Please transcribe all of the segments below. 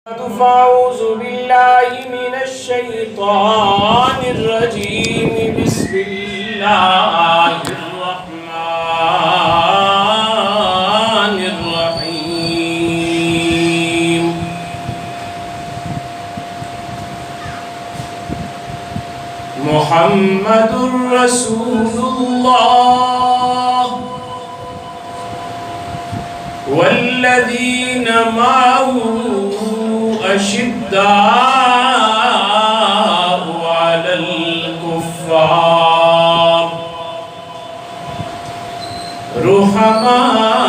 فأعوذ بالله من الشيطان الرجيم بسم الله الرحمن الرحيم محمد رسول الله والذين معه أشداء على الكفار رحماء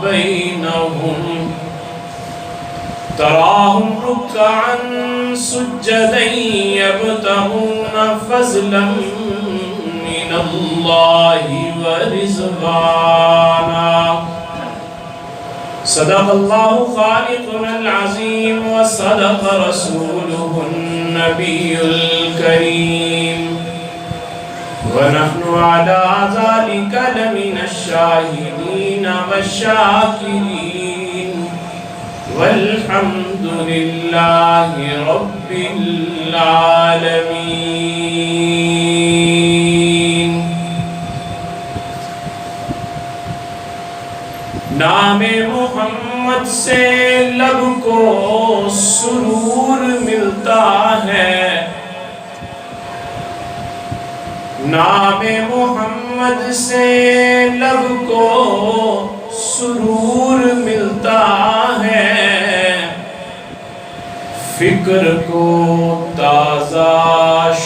بينهم تراهم ركعا سجدا يبتغون فضلا من الله ورضوانا صدق الله خالقنا العظيم وصدق رسوله النبي الكريم ونحن على ذلك لمن الشاهدين والشاكرين والحمد لله رب العالمين. نام محمد سے لب کو سرور ملتا ہے، نام محمد سے لب کو سرور ملتا ہے، فکر کو تازہ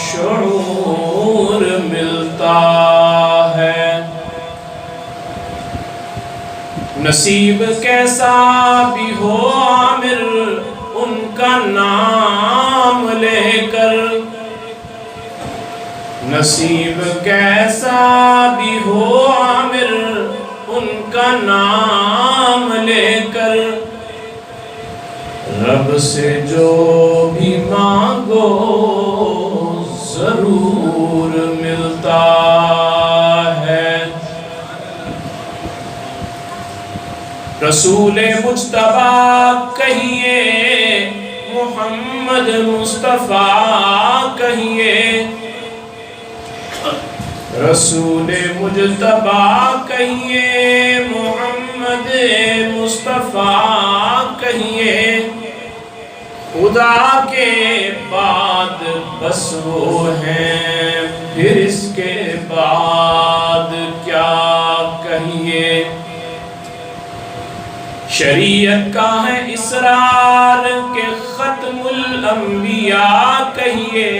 شعور ملتا ہے. نصیب کیسا بھی ہو عامر ان کا نام لے کر، نصیب کیسا بھی ہو عامر ان کا نام لے کر، رب سے جو بھی مانگو ضرور ملتا ہے. رسول مجتبیٰ کہیے، محمد مصطفیٰ کہیے، رسول مجتبیٰ کہیے، محمد مصطفیٰ کہیے، خدا کے بعد بس وہ ہیں، پھر اس کے بعد کیا کہیے. شریعت کا ہے اسرار کے ختم الانبیاء کہیے،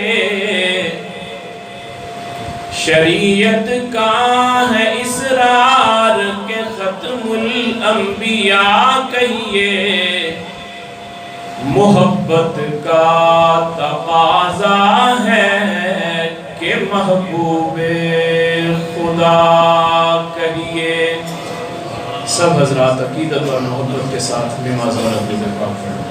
شریعت کا ہے اسرار کے ختم الانبیاء کہیے، محبت کا تقاضا ہے کہ محبوب خدا کہیے. سب حضرات عقیدت اور محبت کے ساتھ نماز اور عقیدت پاک پڑھیں.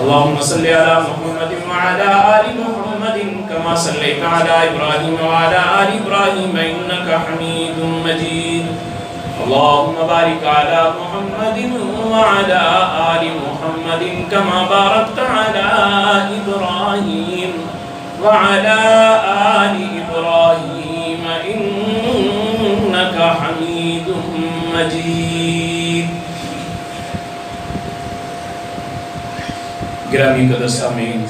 اللہم صلی علی محمد وعلی آل محمد کما صلیت علی ابراہیم وعلی آل ابراہیم انکا حمید مجید. اللہم بارک علی محمد وعلی آل محمد کما بارکت علی ابراہیم وعلی آل ابراہیم انکا حمید مجید. گرامی قدر سامعین،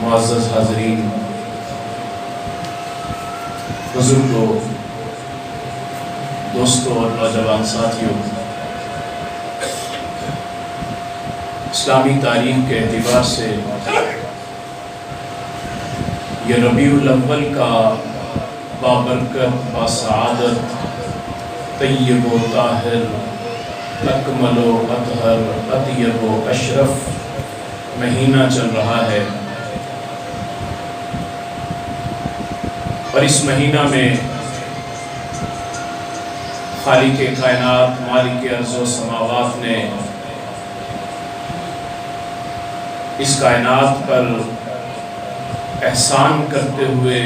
معزز حاضرین، بزرگوں، دوستوں اور نوجوان ساتھیوں، اسلامی تاریخ کے اعتبار سے یہ ربیع الاول کا بابرکت، باسعادت، طیب و طاہر، اکمل و اطہر، اطیب و اشرف مہینہ چل رہا ہے، اور اس مہینہ میں خالق کائنات، مالک ارض و سماوات نے اس کائنات پر احسان کرتے ہوئے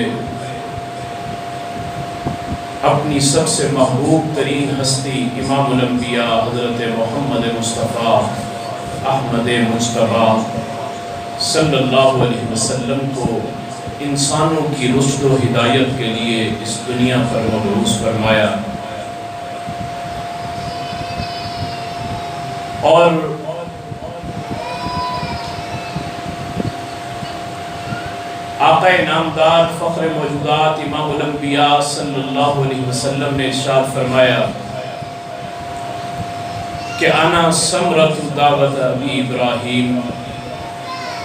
اپنی سب سے محبوب ترین ہستی امام الانبیاء حضرت محمد مصطفیٰ احمد مجتبیٰ صلی اللہ علیہ وسلم کو انسانوں کی رشد و ہدایت کے لیے اس دنیا پر مبعوث فرمایا، اور آقا نامدار فخر موجودات امام الانبیاء صلی اللہ علیہ وسلم نے ارشاد فرمایا کہ انا ثمرۃ دعوت ابی ابراہیم،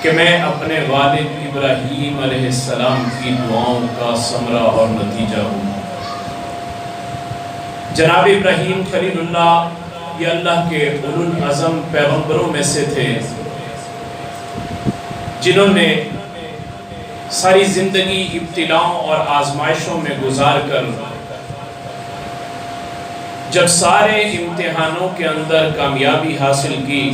کہ میں اپنے والد ابراہیم علیہ السلام کی دعاؤں کا ثمرہ اور نتیجہ ہوں۔ جناب ابراہیم خلیل اللہ یہ اللہ کے اولو العزم پیغمبروں میں سے تھے، جنہوں نے ساری زندگی ابتلاؤں اور آزمائشوں میں گزار کر جب سارے امتحانوں کے اندر کامیابی حاصل کی،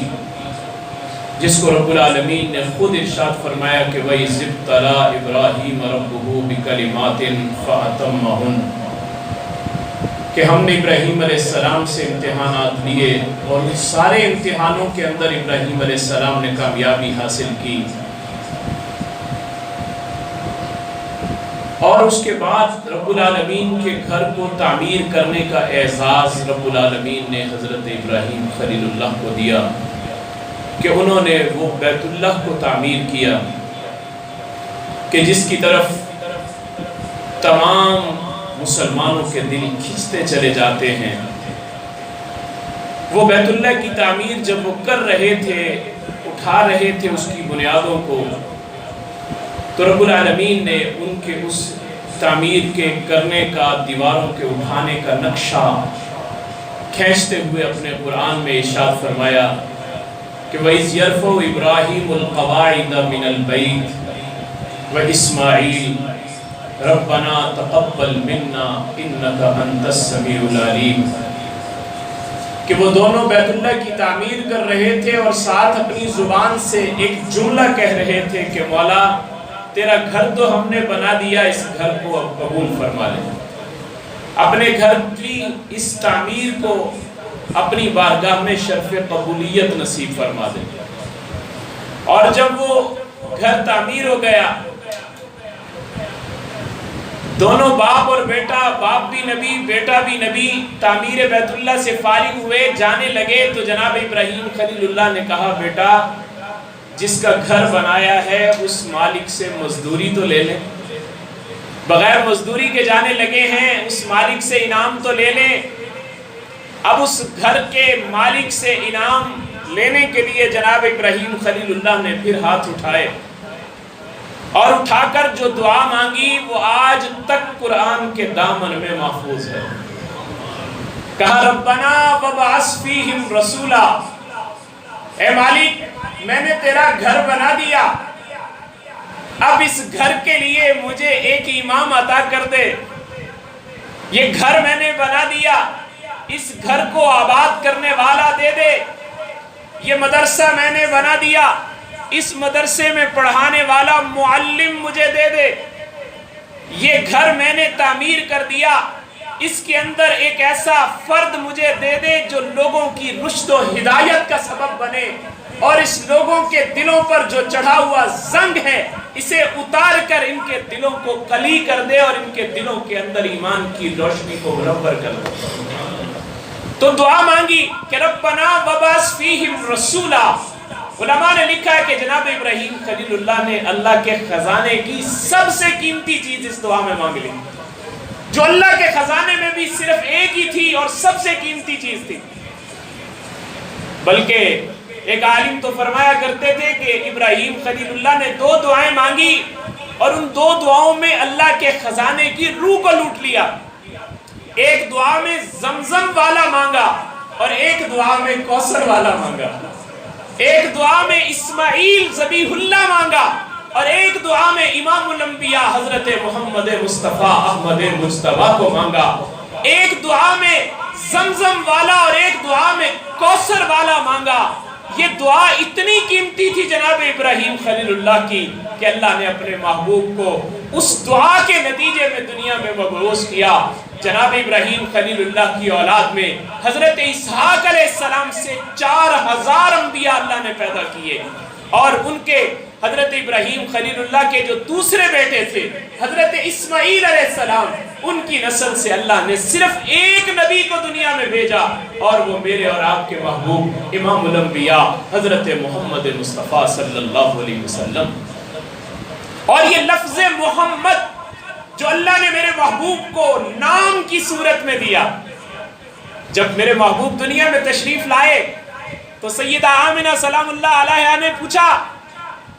جس کو رب العالمین نے خود ارشاد فرمایا کہ وَإِذِ ابْتَلَىٰ إِبْرَاهِيمَ رَبُّهُ بِكَلِمَاتٍ فَأَتَمَّهُنَّ، کہ ہم نے ابراہیم علیہ السلام سے امتحانات لیے اور اس سارے امتحانوں کے اندر ابراہیم علیہ السلام نے کامیابی حاصل کی، اور اس کے بعد رب العالمین کے گھر کو تعمیر کرنے کا اعزاز رب العالمین نے حضرت ابراہیم خلیل اللہ کو دیا کہ انہوں نے وہ بیت اللہ کو تعمیر کیا کہ جس کی طرف تمام مسلمانوں کے دل کھنچتے چلے جاتے ہیں۔ وہ بیت اللہ کی تعمیر جب وہ کر رہے تھے، اٹھا رہے تھے اس کی بنیادوں کو، تو رب العالمین نے ان کے اس تعمیر کے کرنے کا، دیواروں کے اٹھانے کا نقشہ کھینچتے ہوئے اپنے قرآن میں ارشاد فرمایا کہ وَإِذْ يَرْفَعُ إِبْرَاهِيمُ الْقَوَاعِدَ مِنَ الْبَيْتِ وَإِسْمَاعِيلُ رَبَّنَا تَقَبَّلْ مِنَّا إِنَّكَ أَنْتَ السَّمِيعُ الْعَلِيمُ، کہ وہ دونوں بیت اللہ کی تعمیر کر رہے تھے اور ساتھ اپنی زبان سے ایک جملہ کہہ رہے تھے کہ مولا تیرا گھر تو ہم نے بنا دیا، اس گھر کو اب قبول فرما لے، اپنے گھر کی اس تعمیر کو اپنی بارگاہ میں شرف قبولیت نصیب فرما دے۔ اور جب وہ گھر تعمیر ہو گیا، دونوں باپ اور بیٹا، باپ بھی نبی بیٹا بھی نبی، تعمیر بیت اللہ سے فارغ ہوئے جانے لگے، تو جناب ابراہیم خلیل اللہ نے کہا بیٹا جس کا گھر بنایا ہے اس مالک سے مزدوری تو لے لیں، بغیر مزدوری کے جانے لگے ہیں، اس مالک سے انعام تو لے لیں۔ اب اس گھر کے مالک سے انعام لینے کے لیے جناب ابراہیم خلیل اللہ نے پھر ہاتھ اٹھائے اور اٹھا کر جو دعا مانگی وہ آج تک قرآن کے دامن میں محفوظ ہے۔ کہا ربنا وابعث فیہم رسولا، اے مالک میں نے تیرا گھر بنا دیا، اب اس گھر کے لیے مجھے ایک امام عطا کر دے، یہ گھر میں نے بنا دیا، اس گھر کو آباد کرنے والا دے دے، یہ مدرسہ میں نے بنا دیا، اس مدرسے میں پڑھانے والا معلم مجھے دے دے، یہ گھر میں نے تعمیر کر دیا، اس کے اندر ایک ایسا فرد مجھے دے دے جو لوگوں کی رشد و ہدایت کا سبب بنے، اور اس لوگوں کے دلوں پر جو چڑھا ہوا زنگ ہے اسے اتار کر ان کے دلوں کو کلی کر دے اور ان کے دلوں کے اندر ایمان کی روشنی کو منور کر دے۔ تو دعا مانگی کہ ربنا وابعث فیہم رسولا۔ علماء نے لکھا ہے کہ جناب ابراہیم خلیل اللہ نے اللہ کے خزانے کی سب سے قیمتی چیز اس دعا میں مانگ لی، جو اللہ کے خزانے میں بھی صرف ایک ہی تھی اور سب سے قیمتی چیز تھی۔ بلکہ ایک عالم تو فرمایا کرتے تھے کہ ابراہیم خلیل اللہ نے 2 دعائیں مانگی اور ان 2 دعاؤں میں اللہ کے خزانے کی روح کو لوٹ لیا۔ ایک دعا میں زمزم والا مانگا اور ایک دعا میں کوثر والا مانگا، ایک دعا میں اسماعیل ذبیح اللہ مانگا اور ایک دعا میں امام الانبیاء حضرت محمد مصطفیٰ احمد مجتبیٰ کو مانگا، ایک دعا میں زمزم والا اور ایک دعا میں کوثر والا مانگا۔ یہ دعا اتنی قیمتی تھی جناب ابراہیم خلیل اللہ کی کہ اللہ نے اپنے محبوب کو اس دعا کے نتیجے میں دنیا میں مبعوث کیا۔ جناب ابراہیم خلیل اللہ کی اولاد میں حضرت اسحاق علیہ السلام سے 4000 انبیاء اللہ نے پیدا کیے، اور ان کے حضرت ابراہیم خلیل اللہ کے جو دوسرے بیٹے تھے حضرت اسماعیل علیہ السلام، ان کی نسل سے اللہ نے صرف ایک نبی کو دنیا میں بھیجا، اور وہ میرے اور آپ کے محبوب امام الانبیاء حضرت محمد مصطفیٰ صلی اللہ علیہ وسلم۔ اور یہ لفظ محمد جو اللہ نے میرے محبوب کو نام کی صورت میں دیا، جب میرے محبوب دنیا میں تشریف لائے تو سیدہ آمنہ سلام اللہ علیہا نے پوچھا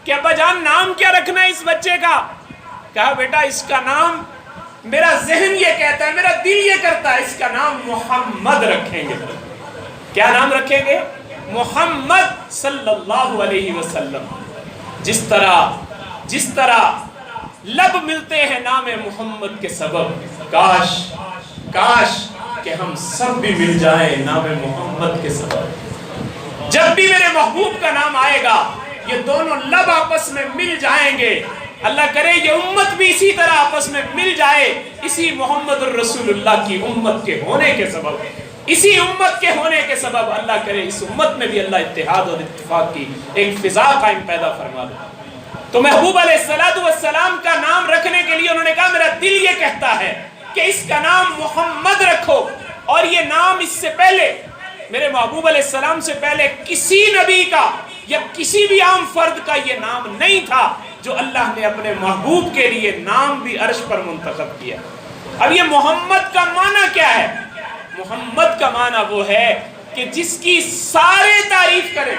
کہ ابا جان نام کیا رکھنا ہے اس بچے کا؟ کہا بیٹا اس کا نام میرا ذہن یہ کہتا ہے، میرا دل یہ کرتا ہے، اس کا نام محمد رکھیں گے۔ کیا نام رکھیں گے؟ محمد صلی اللہ علیہ وسلم۔ جس طرح لب ملتے ہیں نام محمد کے سبب، کاش کہ ہم سب بھی مل جائیں نام محمد کے سبب۔ جب بھی میرے محبوب کا نام آئے گا یہ دونوں لب آپس میں مل جائیں گے۔ اللہ کرے یہ امت بھی اسی طرح آپس میں مل جائے، اسی محمد الرسول اللہ کی امت کے ہونے کے سبب، اسی امت کے ہونے کے سبب اللہ کرے اس امت میں بھی اللہ اتحاد اور اتفاق کی ایک فضا قائم پیدا فرما دے۔ تو محبوب علیہ السلام کا نام رکھنے کے لیے انہوں نے کہا میرا دل یہ کہتا ہے کہ اس کا نام محمد رکھو، اور یہ نام اس سے پہلے میرے محبوب علیہ السلام سے پہلے کسی نبی کا یا کسی بھی عام فرد کا یہ نام نہیں تھا جو اللہ نے اپنے محبوب کے لیے نام بھی عرش پر منتخب کیا۔ اب یہ محمد کا معنی کیا ہے؟ محمد کا معنی وہ ہے کہ جس کی سارے تعریف کریں،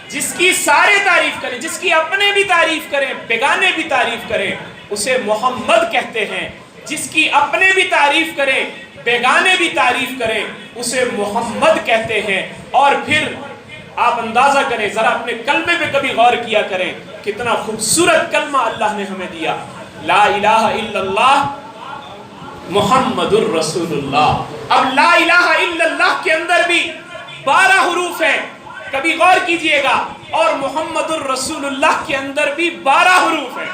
جس کی سارے تعریف کریں، جس کی اپنے بھی تعریف کریں بیگانے بھی تعریف کریں، اسے محمد کہتے ہیں۔ جس کی اپنے بھی تعریف کریں بیگانے بھی تعریف کریں اسے محمد کہتے ہیں۔ اور پھر آپ اندازہ کریں، ذرا اپنے کلمے پہ کبھی غور کیا کریں، کتنا خوبصورت کلمہ اللہ نے ہمیں دیا، لا الہ الا اللہ محمد الرسول اللہ۔ اب لا الہ الا اللہ کے اندر بھی 12 حروف ہیں، کبھی غور کیجئے گا، اور محمد الرسول اللہ کے اندر بھی 12 حروف ہیں،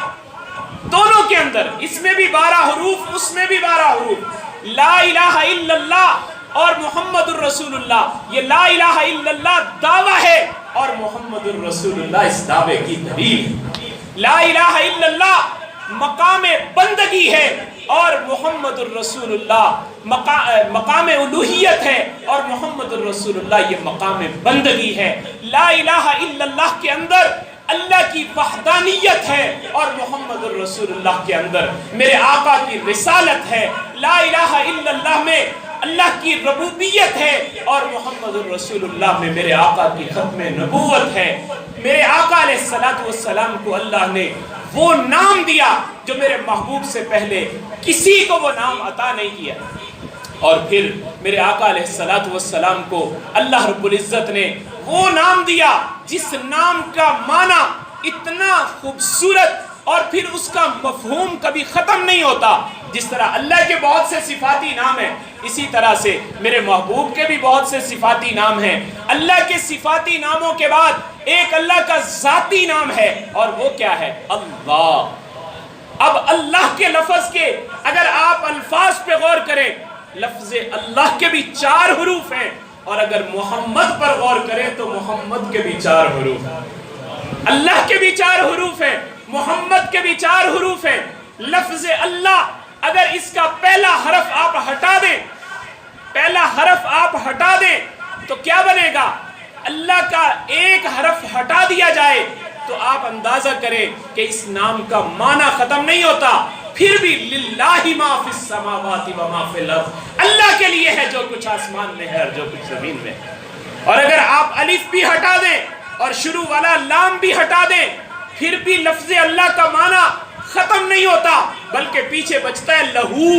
دونوں کے اندر، اس میں بھی 12 حروف اس میں بھی 12 حروف۔ لا الہ الا اللہ اور محمد الرسول اللہ، یہ لا الہ الا اللہ دعویٰ ہے اور محمد الرسول اللہ اس دعوے کی دلیل ہے۔ لا الہ الا اللہ مقام بندگی ہے اور محمد الرسول اللہ مقام الوہیت ہے، اور محمد الرسول اللہ یہ مقام بندگی ہے۔ لا الہ الا اللہ کے اندر اللہ کی وحدانیت ہے اور محمد الرسول اللہ کے اندر میرے آقا کی رسالت ہے۔ لا الہ الا اللہ میں اللہ کی ربوبیت ہے اور محمد الرسول اللہ میں میرے آقا کی ختم نبوت ہے۔ میرے آقا علیہ السلام کو اللہ نے وہ نام دیا جو میرے محبوب سے پہلے کسی کو وہ نام عطا نہیں کیا، اور پھر میرے آقا علیہ السلام کو اللہ رب العزت نے وہ نام دیا جس نام کا معنی اتنا خوبصورت اور پھر اس کا مفہوم کبھی ختم نہیں ہوتا۔ جس طرح اللہ کے بہت سے صفاتی نام ہیں، اسی طرح سے میرے محبوب کے بھی بہت سے صفاتی نام ہیں۔ اللہ کے صفاتی ناموں کے بعد ایک اللہ کا ذاتی نام ہے، اور وہ کیا ہے؟ اللہ۔ اب اللہ کے لفظ کے اگر آپ الفاظ پہ غور کریں، لفظ اللہ کے بھی 4 حروف ہیں، اور اگر محمد پر غور کریں تو محمد کے بھی 4 حروف ہیں۔ اللہ کے بھی 4 حروف ہیں، محمد کے بھی 4 حروف ہیں۔ لفظ اللہ اگر اس کا پہلا حرف آپ ہٹا دیں تو کیا بنے گا؟ اللہ کا ایک حرف ہٹا دیا جائے تو آپ اندازہ کریں کہ اس نام کا معنی ختم نہیں ہوتا۔ پھر بھی للہ ما فی السماوات و ما فی الارض، اللہ کے لیے ہے جو کچھ آسمان میں ہے اور جو کچھ زمین میں ہے۔ اور اگر آپ الف بھی ہٹا دیں اور شروع والا لام بھی ہٹا دیں، پھر بھی لفظ اللہ کا معنی ختم نہیں ہوتا، بلکہ پیچھے بچتا ہے لہو،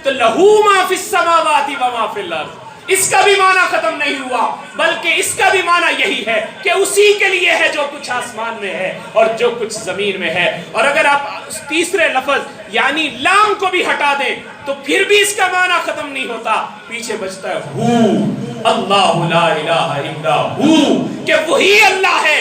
تو لہو ما فی السماوات و ما فی الارض، اس کا بھی معنی ختم نہیں ہوا، بلکہ اس کا بھی معنی یہی ہے کہ اسی کے لیے ہے جو کچھ آسمان میں ہے اور جو کچھ زمین میں ہے۔ اور اگر آپ اس تیسرے لفظ یعنی لام کو بھی ہٹا دیں تو پھر بھی اس کا معنی ختم نہیں ہوتا، پیچھے بچتا ہے ہو، اللہ لا الہ الا ہو، کہ وہی اللہ ہے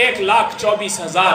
1,24,000